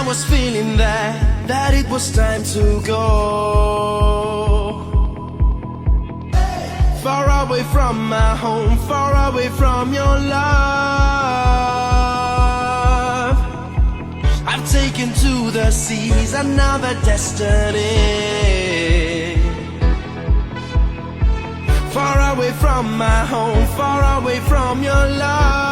was feeling that it was time to go. Far away from my home, far away from your love. I've taken to the seas another destiny. Far away from my home, far away from your love.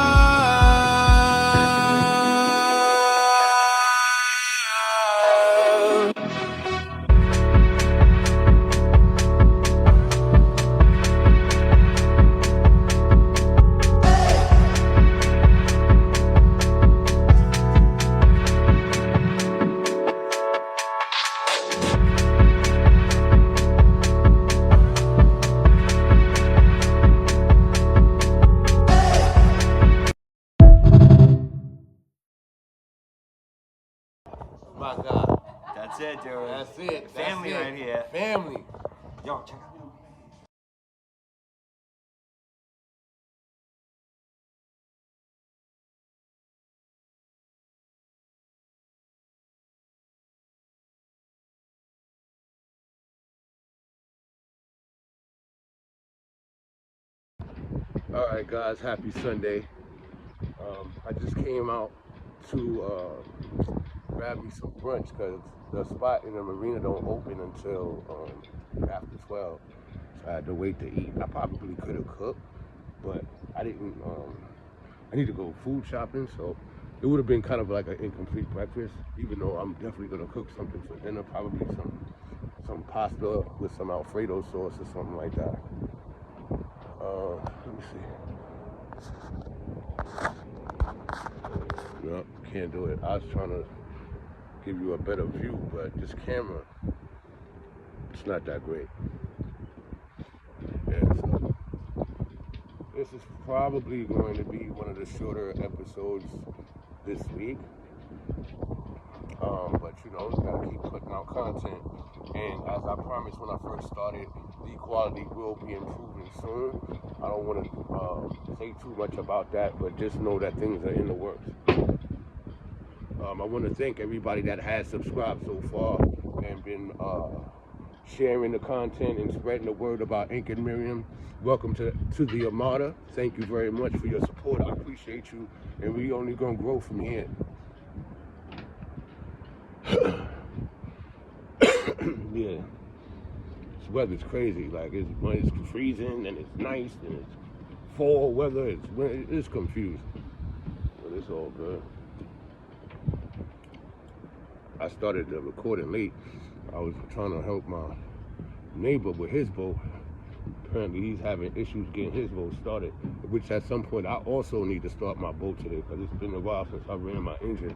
My God. That's it, dude. That's it. Family That's it. right here. Family. Yo, check out. All right, guys. Happy Sunday. I just came out to grab me some brunch because the spot in the marina don't open until after 12. So I had to wait to eat. I probably could have cooked, but I didn't. I need to go food shopping, so it would have been kind of like an incomplete breakfast. Even though I'm definitely gonna cook something for dinner, probably some pasta with some Alfredo sauce or something like that. Let me see. No, can't do it. I was trying to give you a better view, but this camera, it's not that great. Yeah, so this is probably going to be one of the shorter episodes this week. But you know, we gotta keep putting out content. And as I promised when I first started, the quality will be improving soon. I don't want to say too much about that, but just know that things are in the works. I want to thank everybody that has subscribed so far and been sharing the content and spreading the word about Ink and Miriam. Welcome to the Armada. Thank you very much for your support. I appreciate you, and we only gonna grow from here. Yeah, this weather's crazy. Like it's freezing and it's nice and it's fall weather. It's confused, but it's all good. I started the recording late. I was trying to help my neighbor with his boat. Apparently he's having issues getting his boat started, which at some point I also need to start my boat today because it's been a while since I ran my engine.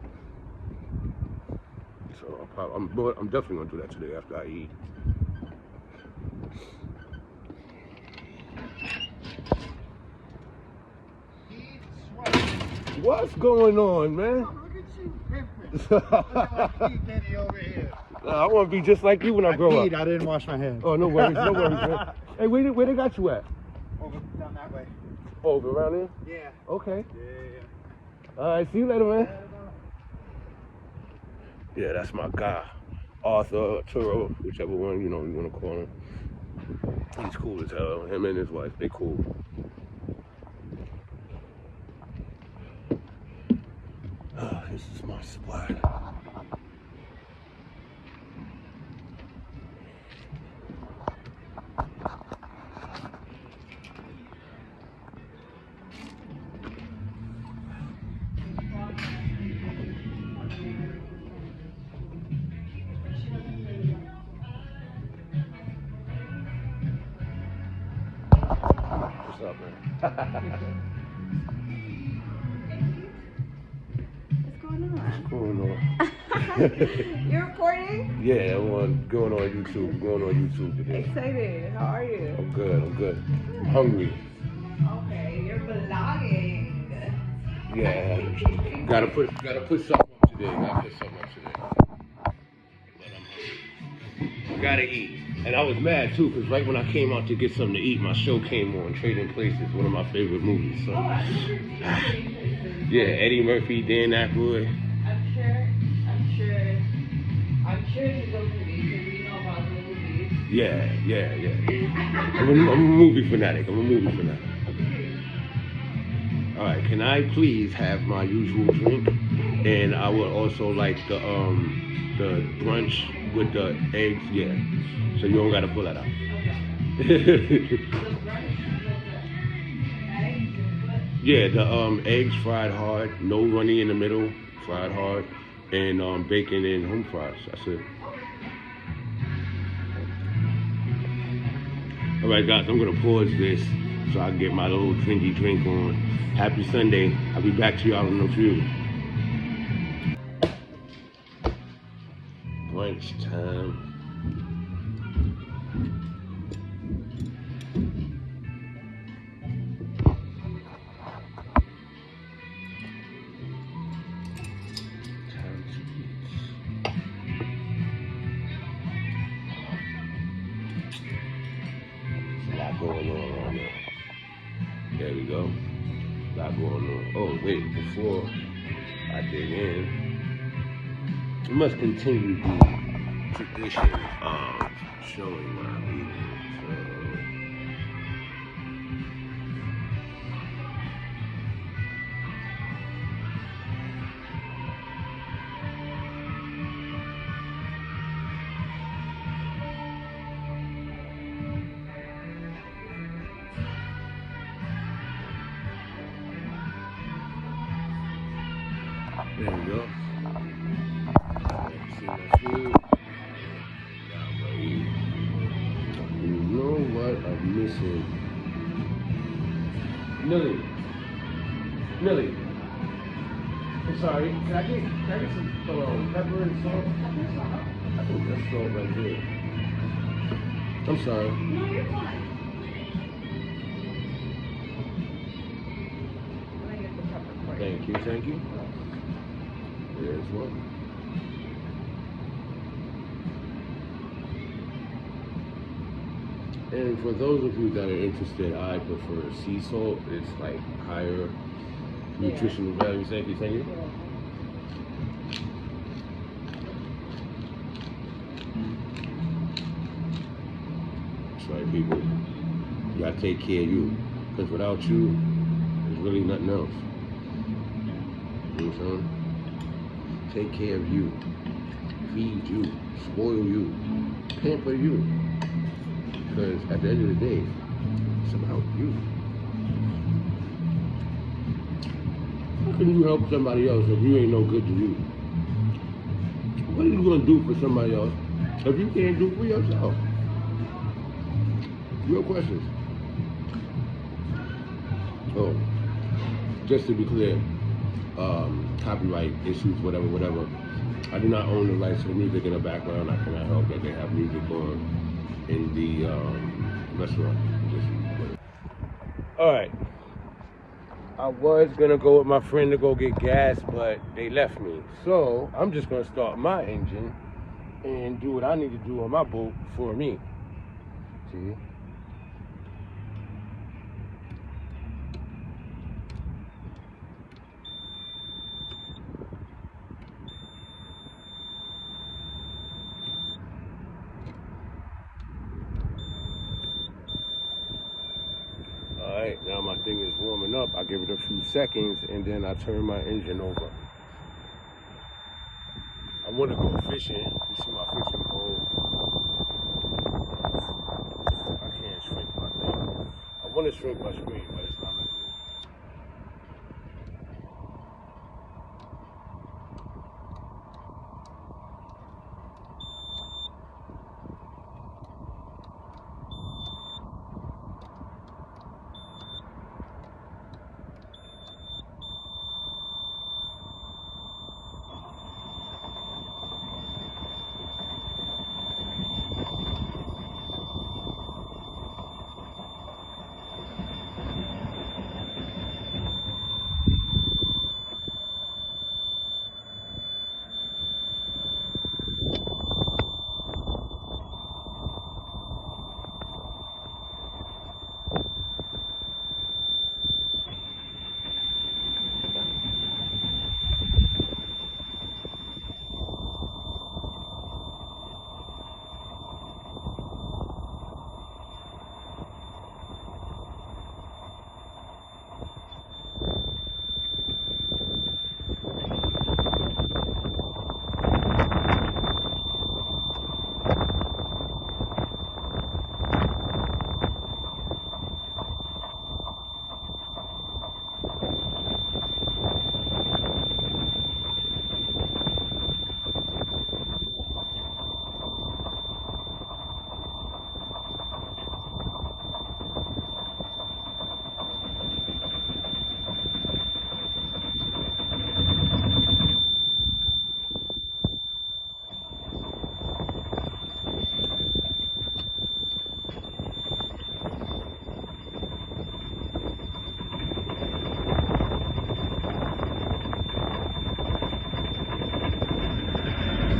So I'm definitely gonna do that today after I eat. What's going on, man? Look at you pimping. Look at my feet, Daddy, over here. I want to be just like you when I grow up. I didn't wash my hands. Oh, no worries, no worries, man. Hey, where they got you at? Over down that way. Over around here? Yeah. Okay. Yeah. All right, see you later, man. Yeah, that's my guy, Arthur Turo, whichever one you want to call him. He's cool as hell. Him and his wife, they cool. This is my spot. What's up, man? What's going on? What's going on? You're recording? Yeah, I'm going on YouTube. I'm going on YouTube today. Excited. How are you? I'm good. I'm hungry. Okay, you're vlogging. Yeah, gotta put something up today. Gotta put something up today. But I'm hungry. Gotta eat. And I was mad too, because right when I came out to get something to eat, my show came on, Trading Places, one of my favorite movies. So, yeah, Eddie Murphy, Dan Aykroyd. I'm sure Yeah. I'm a movie fanatic. All right, can I please have my usual drink? And I would also like the brunch with the eggs. Yeah, so you don't gotta pull that out. Yeah, the eggs fried hard, no runny in the middle, fried hard, and bacon and home fries. That's it. All right, guys, I'm gonna pause this so I can get my little drinky drink on. Happy Sunday. I'll be back to y'all in a few. Brunch time. Going on right now. There we go. A lot going on. Oh wait, before I dig in, we must continue the tradition of showing what I'm eating. There we go. See my food. You know what I'm missing? Millie. I'm sorry. Can I get some pepper and salt? I think that's salt right there. I'm sorry. No, you're fine. Let me get the pepper for you. Thank you. There's one. And for those of you that are interested, I prefer sea salt. It's like higher nutritional value. Thank you. That's right, people. You gotta take care of you. Because without you, there's really nothing else. You know what I'm saying? Take care of you, feed you, spoil you, pamper you. Because at the end of the day, it's about you. How can you help somebody else if you ain't no good to you? What are you gonna do for somebody else if you can't do for yourself? Real questions. Oh, just to be clear, copyright issues, whatever. I do not own the rights to the music in the background. I cannot help that they have music on in the restaurant. All right. I was gonna go with my friend to go get gas, but they left me. So I'm just gonna start my engine and do what I need to do on my boat for me. See? Alright, now my thing is warming up. I give it a few seconds and then I turn my engine over. I want to go fishing. You see my fishing pole? I can't shrink my thing. I want to shrink my screen, but it's not letting me.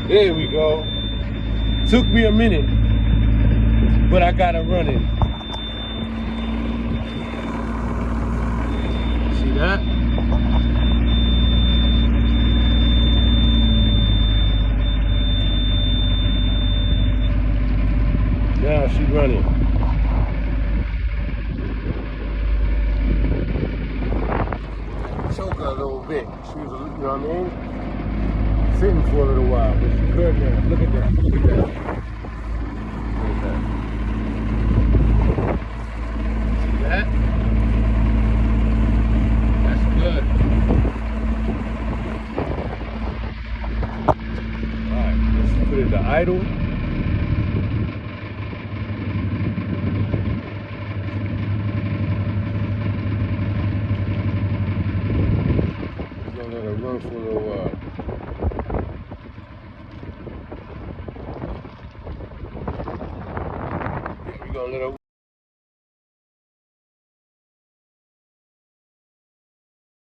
There we go. Took me a minute, but I got her running. See that? Now she's running. Choke her a little bit. She was, you know what I mean? Sitting for a little while, but she's good now. Look at that. Look at that. Look at that. See that? That's good. Alright, let's put it to idle. We're gonna let her run for a little while. We're gonna let her